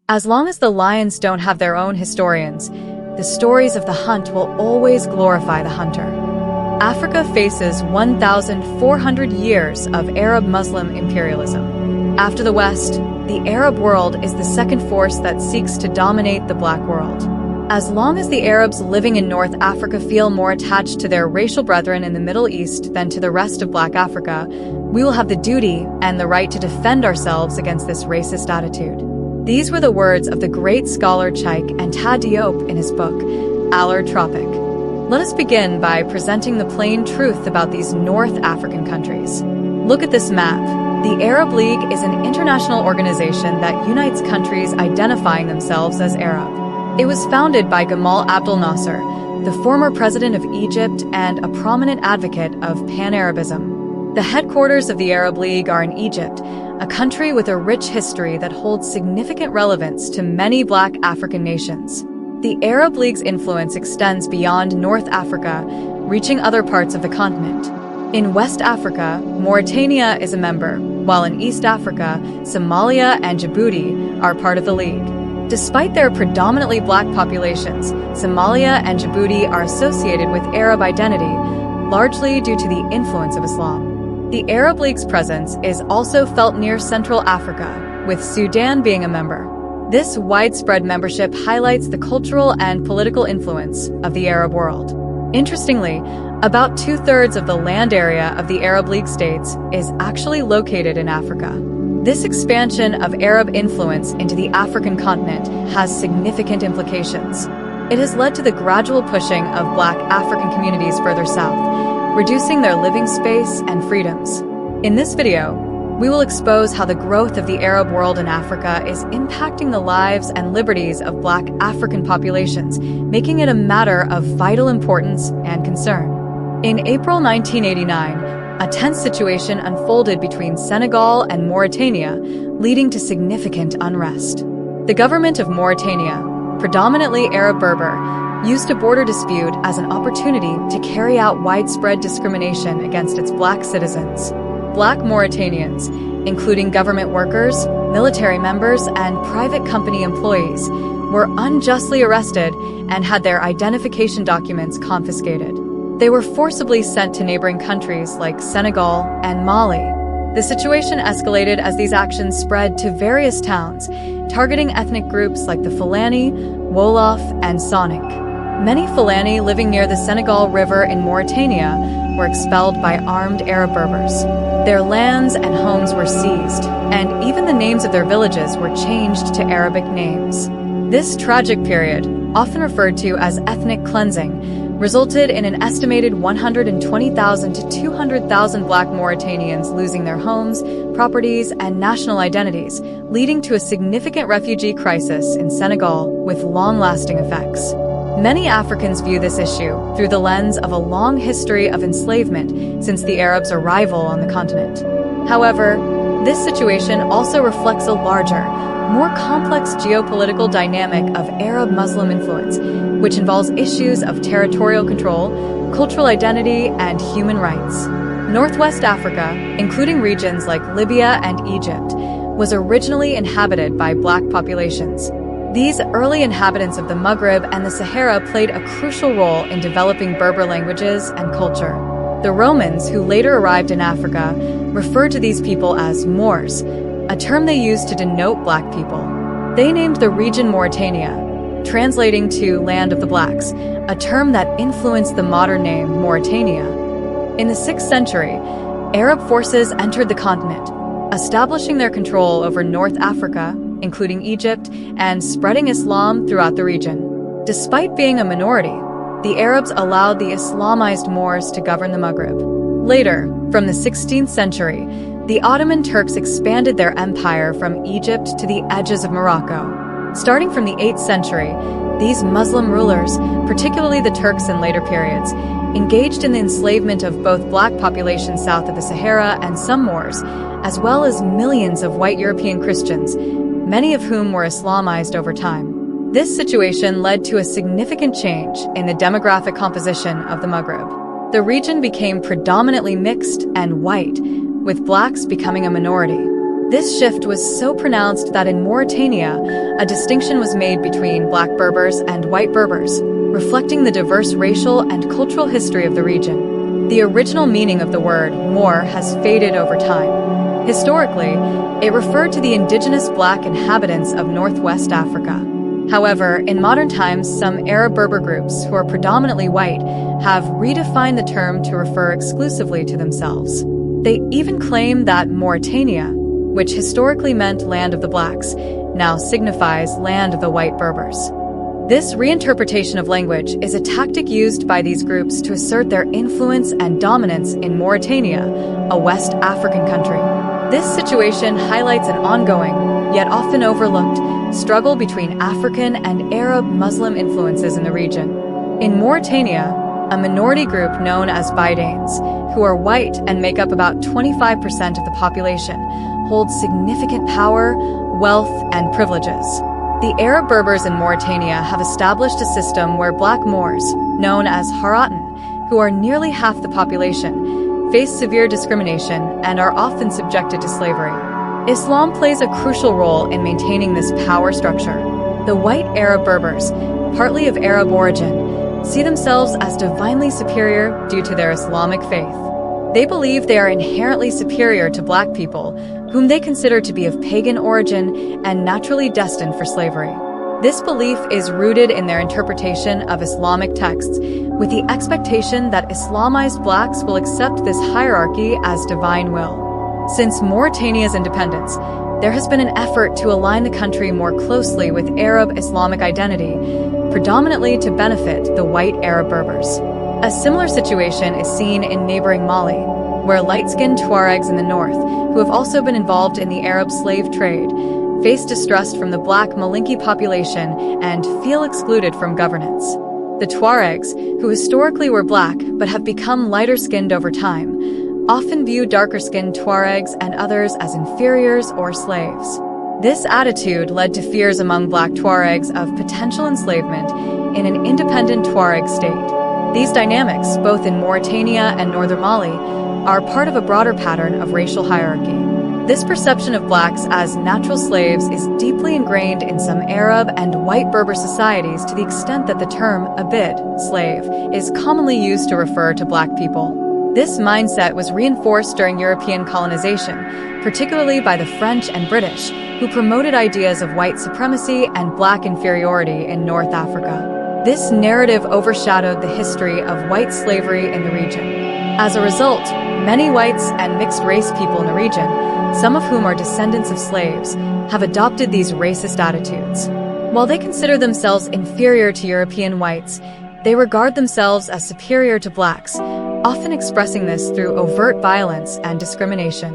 As long as the lions don't have their own historians, the stories of the hunt will always glorify the hunter. Africa faces 1,400 years of Arab-Muslim imperialism. After the West, the Arab world is the second force that seeks to dominate the Black world. As long as the Arabs living in North Africa feel more attached to their racial brethren in the Middle East than to the rest of Black Africa, we will have the duty and the right to defend ourselves against this racist attitude. These were the words of the great scholar Cheikh Anta Diop in his book, Tropic. Let us begin by presenting the plain truth about these North African countries. Look at this map. The Arab League is an international organization that unites countries identifying themselves as Arab. It was founded by Gamal Abdel Nasser, the former president of Egypt and a prominent advocate of Pan-Arabism. The headquarters of the Arab League are in Egypt, a country with a rich history that holds significant relevance to many Black African nations. The Arab League's influence extends beyond North Africa, reaching other parts of the continent. In West Africa, Mauritania is a member, while in East Africa, Somalia and Djibouti are part of the League. Despite their predominantly Black populations, Somalia and Djibouti are associated with Arab identity, largely due to the influence of Islam. The Arab League's presence is also felt near Central Africa, with Sudan being a member. This widespread membership highlights the cultural and political influence of the Arab world. Interestingly, about two-thirds of the land area of the Arab League states is actually located in Africa. This expansion of Arab influence into the African continent has significant implications. It has led to the gradual pushing of Black African communities further south, reducing their living space and freedoms. In this video, we will expose how the growth of the Arab world in Africa is impacting the lives and liberties of Black African populations, making it a matter of vital importance and concern. In April 1989, a tense situation unfolded between Senegal and Mauritania, leading to significant unrest. The government of Mauritania, predominantly Arab Berber, used a border dispute as an opportunity to carry out widespread discrimination against its Black citizens. Black Mauritanians, including government workers, military members, and private company employees, were unjustly arrested and had their identification documents confiscated. They were forcibly sent to neighboring countries like Senegal and Mali. The situation escalated as these actions spread to various towns, targeting ethnic groups like the Fulani, Wolof, and Sonic. Many Fulani living near the Senegal River in Mauritania were expelled by armed Arab Berbers. Their lands and homes were seized, and even the names of their villages were changed to Arabic names. This tragic period, often referred to as ethnic cleansing, resulted in an estimated 120,000 to 200,000 Black Mauritanians losing their homes, properties, and national identities, leading to a significant refugee crisis in Senegal with long-lasting effects. Many Africans view this issue through the lens of a long history of enslavement since the Arabs' arrival on the continent. However, this situation also reflects a larger, more complex geopolitical dynamic of Arab-Muslim influence, which involves issues of territorial control, cultural identity, and human rights. Northwest Africa, including regions like Libya and Egypt, was originally inhabited by Black populations. These early inhabitants of the Maghreb and the Sahara played a crucial role in developing Berber languages and culture. The Romans, who later arrived in Africa, referred to these people as Moors, a term they used to denote Black people. They named the region Mauritania, translating to Land of the Blacks, a term that influenced the modern name Mauritania. In the 6th century, Arab forces entered the continent, establishing their control over North Africa, including Egypt, and spreading Islam throughout the region. Despite being a minority, the Arabs allowed the Islamized Moors to govern the Maghreb. Later, from the 16th century, the Ottoman Turks expanded their empire from Egypt to the edges of Morocco. Starting from the 8th century, these Muslim rulers, particularly the Turks in later periods, engaged in the enslavement of both Black populations south of the Sahara and some Moors, as well as millions of white European Christians, many of whom were Islamized over time. This situation led to a significant change in the demographic composition of the Maghreb. The region became predominantly mixed and white, with Blacks becoming a minority. This shift was so pronounced that in Mauritania, a distinction was made between Black Berbers and White Berbers, reflecting the diverse racial and cultural history of the region. The original meaning of the word Moor has faded over time. Historically, it referred to the indigenous Black inhabitants of Northwest Africa. However, in modern times, some Arab Berber groups, who are predominantly white, have redefined the term to refer exclusively to themselves. They even claim that Mauritania, which historically meant land of the blacks, now signifies land of the white Berbers. This reinterpretation of language is a tactic used by these groups to assert their influence and dominance in Mauritania, a West African country. This situation highlights an ongoing, yet often overlooked, struggle between African and Arab Muslim influences in the region. In Mauritania, a minority group known as Bidanes, who are white and make up about 25% of the population, hold significant power, wealth, and privileges. The Arab Berbers in Mauritania have established a system where Black Moors, known as Haratan, who are nearly half the population, face severe discrimination and are often subjected to slavery. Islam plays a crucial role in maintaining this power structure. The white Arab Berbers, partly of Arab origin, see themselves as divinely superior due to their Islamic faith. They believe they are inherently superior to Black people, whom they consider to be of pagan origin and naturally destined for slavery. This belief is rooted in their interpretation of Islamic texts, with the expectation that Islamized Blacks will accept this hierarchy as divine will. Since Mauritania's independence, there has been an effort to align the country more closely with Arab Islamic identity, predominantly to benefit the white Arab Berbers. A similar situation is seen in neighboring Mali, where light-skinned Tuaregs in the north, who have also been involved in the Arab slave trade, face distrust from the Black Malinke population and feel excluded from governance. The Tuaregs, who historically were Black but have become lighter-skinned over time, often view darker-skinned Tuaregs and others as inferiors or slaves. This attitude led to fears among Black Tuaregs of potential enslavement in an independent Tuareg state. These dynamics, both in Mauritania and northern Mali, are part of a broader pattern of racial hierarchy. This perception of Blacks as natural slaves is deeply ingrained in some Arab and white Berber societies to the extent that the term abid, slave, is commonly used to refer to Black people. This mindset was reinforced during European colonization, particularly by the French and British, who promoted ideas of white supremacy and Black inferiority in North Africa. This narrative overshadowed the history of white slavery in the region. As a result, many whites and mixed-race people in the region, some of whom are descendants of slaves, have adopted these racist attitudes. While they consider themselves inferior to European whites, they regard themselves as superior to Blacks, often expressing this through overt violence and discrimination.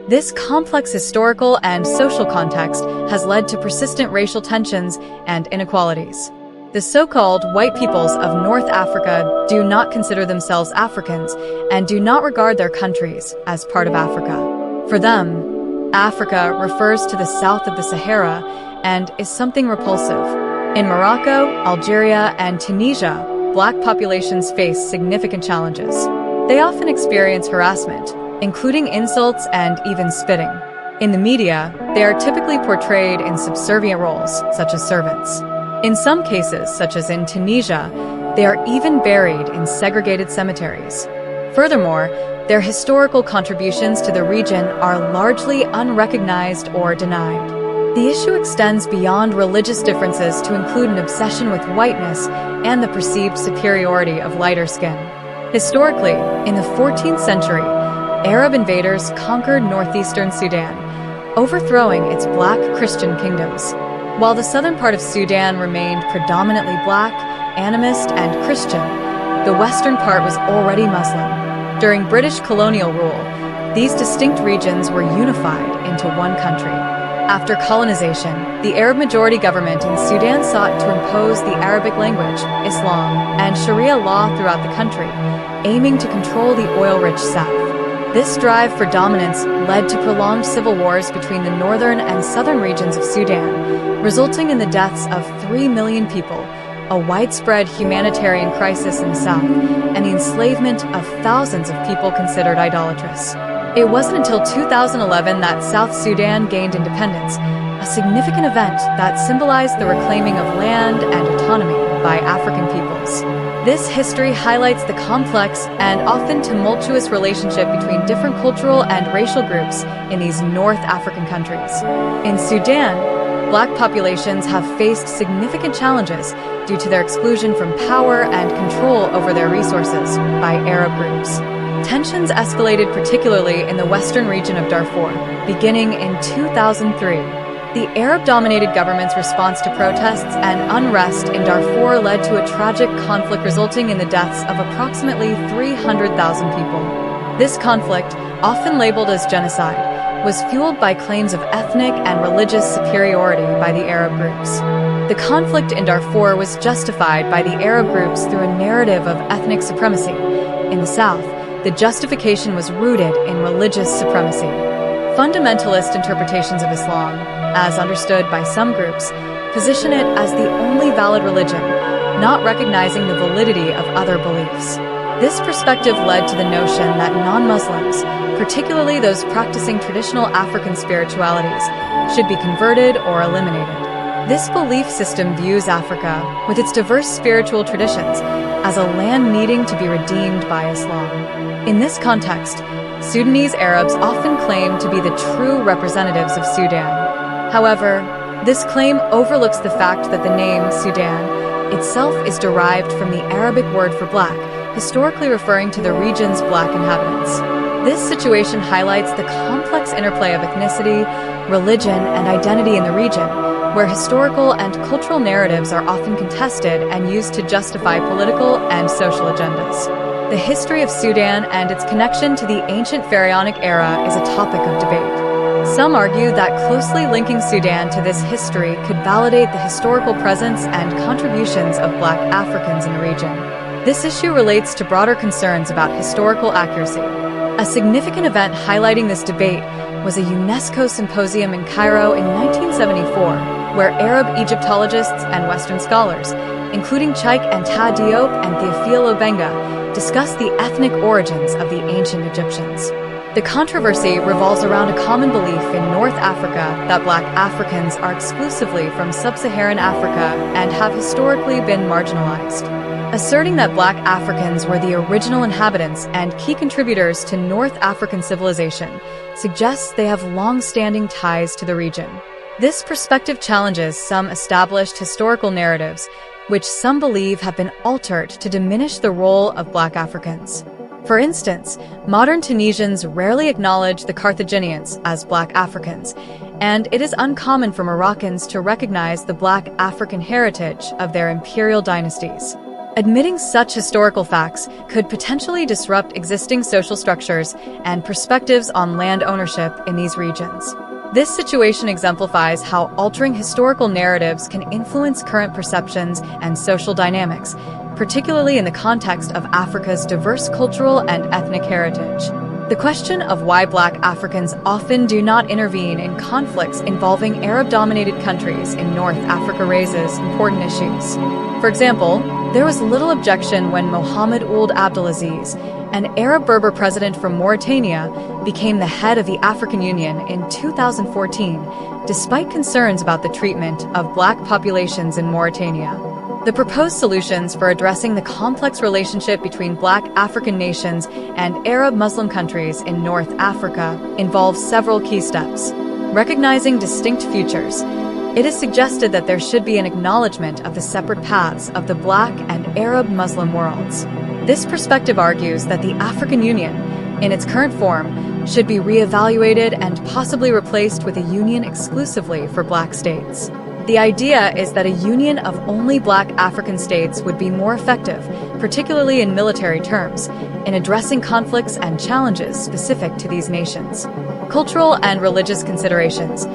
This complex historical and social context has led to persistent racial tensions and inequalities. The so-called white peoples of North Africa do not consider themselves Africans and do not regard their countries as part of Africa. For them, Africa refers to the south of the Sahara and is something repulsive. In Morocco, Algeria, and Tunisia, Black populations face significant challenges. They often experience harassment, including insults and even spitting. In the media, they are typically portrayed in subservient roles, such as servants. In some cases, such as in Tunisia, they are even buried in segregated cemeteries. Furthermore, their historical contributions to the region are largely unrecognized or denied. The issue extends beyond religious differences to include an obsession with whiteness and the perceived superiority of lighter skin. Historically, in the 14th century, Arab invaders conquered northeastern Sudan, overthrowing its Black Christian kingdoms. While the southern part of Sudan remained predominantly Black, animist, and Christian, the western part was already Muslim. During British colonial rule, these distinct regions were unified into one country. After colonization, the Arab-majority government in Sudan sought to impose the Arabic language, Islam, and Sharia law throughout the country, aiming to control the oil-rich south. This drive for dominance led to prolonged civil wars between the northern and southern regions of Sudan, resulting in the deaths of 3 million people, a widespread humanitarian crisis in the south, and the enslavement of thousands of people considered idolatrous. It wasn't until 2011 that South Sudan gained independence, a significant event that symbolized the reclaiming of land and autonomy by African peoples. This history highlights the complex and often tumultuous relationship between different cultural and racial groups in these North African countries. In Sudan, Black populations have faced significant challenges due to their exclusion from power and control over their resources by Arab groups. Tensions escalated particularly in the western region of Darfur, beginning in 2003. The Arab-dominated government's response to protests and unrest in Darfur led to a tragic conflict resulting in the deaths of approximately 300,000 people. This conflict, often labeled as genocide, was fueled by claims of ethnic and religious superiority by the Arab groups. The conflict in Darfur was justified by the Arab groups through a narrative of ethnic supremacy. In the south, the justification was rooted in religious supremacy. Fundamentalist interpretations of Islam, as understood by some groups, position it as the only valid religion, not recognizing the validity of other beliefs. This perspective led to the notion that non-Muslims, particularly those practicing traditional African spiritualities, should be converted or eliminated. This belief system views Africa, with its diverse spiritual traditions, as a land needing to be redeemed by Islam. In this context, Sudanese Arabs often claim to be the true representatives of Sudan. However, this claim overlooks the fact that the name Sudan itself is derived from the Arabic word for black, historically referring to the region's black inhabitants. This situation highlights the complex interplay of ethnicity, religion, and identity in the region, where historical and cultural narratives are often contested and used to justify political and social agendas. The history of Sudan and its connection to the ancient pharaonic era is a topic of debate. Some argue that closely linking Sudan to this history could validate the historical presence and contributions of Black Africans in the region. This issue relates to broader concerns about historical accuracy. A significant event highlighting this debate was a UNESCO symposium in Cairo in 1974, where Arab Egyptologists and Western scholars, including Cheikh Anta Diop and Théophile Obenga, discussed the ethnic origins of the ancient Egyptians. The controversy revolves around a common belief in North Africa that Black Africans are exclusively from sub-Saharan Africa and have historically been marginalized. Asserting that Black Africans were the original inhabitants and key contributors to North African civilization suggests they have long-standing ties to the region. This perspective challenges some established historical narratives, which some believe have been altered to diminish the role of Black Africans. For instance, modern Tunisians rarely acknowledge the Carthaginians as Black Africans, and it is uncommon for Moroccans to recognize the Black African heritage of their imperial dynasties. Admitting such historical facts could potentially disrupt existing social structures and perspectives on land ownership in these regions. This situation exemplifies how altering historical narratives can influence current perceptions and social dynamics, particularly in the context of Africa's diverse cultural and ethnic heritage. The question of why Black Africans often do not intervene in conflicts involving Arab-dominated countries in North Africa raises important issues. For example, there was little objection when Mohammed Ould Abdelaziz, an Arab Berber president from Mauritania, became the head of the African Union in 2014, despite concerns about the treatment of Black populations in Mauritania. The proposed solutions for addressing the complex relationship between Black African nations and Arab Muslim countries in North Africa involve several key steps. Recognizing distinct futures, it is suggested that there should be an acknowledgement of the separate paths of the Black and Arab Muslim worlds. This perspective argues that the African Union, in its current form, should be re-evaluated and possibly replaced with a union exclusively for Black states. The idea is that a union of only Black African states would be more effective, particularly in military terms, in addressing conflicts and challenges specific to these nations. Cultural and religious considerations.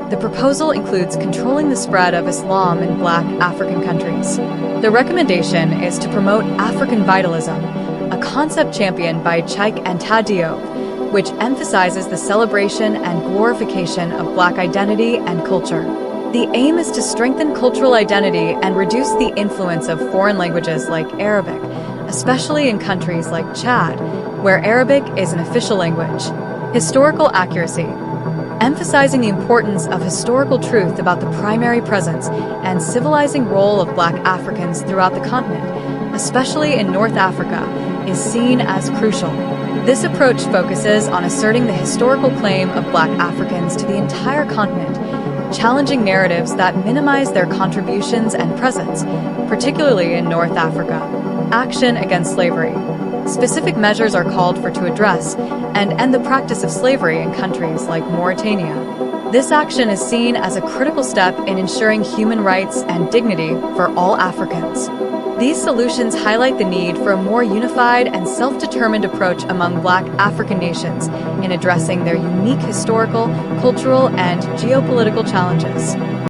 The proposal includes controlling the spread of Islam in Black African countries. The recommendation is to promote African vitalism, a concept championed by Cheikh Anta Diop, which emphasizes the celebration and glorification of Black identity and culture. The aim is to strengthen cultural identity and reduce the influence of foreign languages like Arabic, especially in countries like Chad, where Arabic is an official language. Historical accuracy. Emphasizing the importance of historical truth about the primary presence and civilizing role of Black Africans throughout the continent, especially in North Africa, is seen as crucial. This approach focuses on asserting the historical claim of Black Africans to the entire continent, challenging narratives that minimize their contributions and presence, particularly in North Africa. Action against slavery. Specific measures are called for to address and end the practice of slavery in countries like Mauritania. This action is seen as a critical step in ensuring human rights and dignity for all Africans. These solutions highlight the need for a more unified and self-determined approach among Black African nations in addressing their unique historical, cultural, and geopolitical challenges.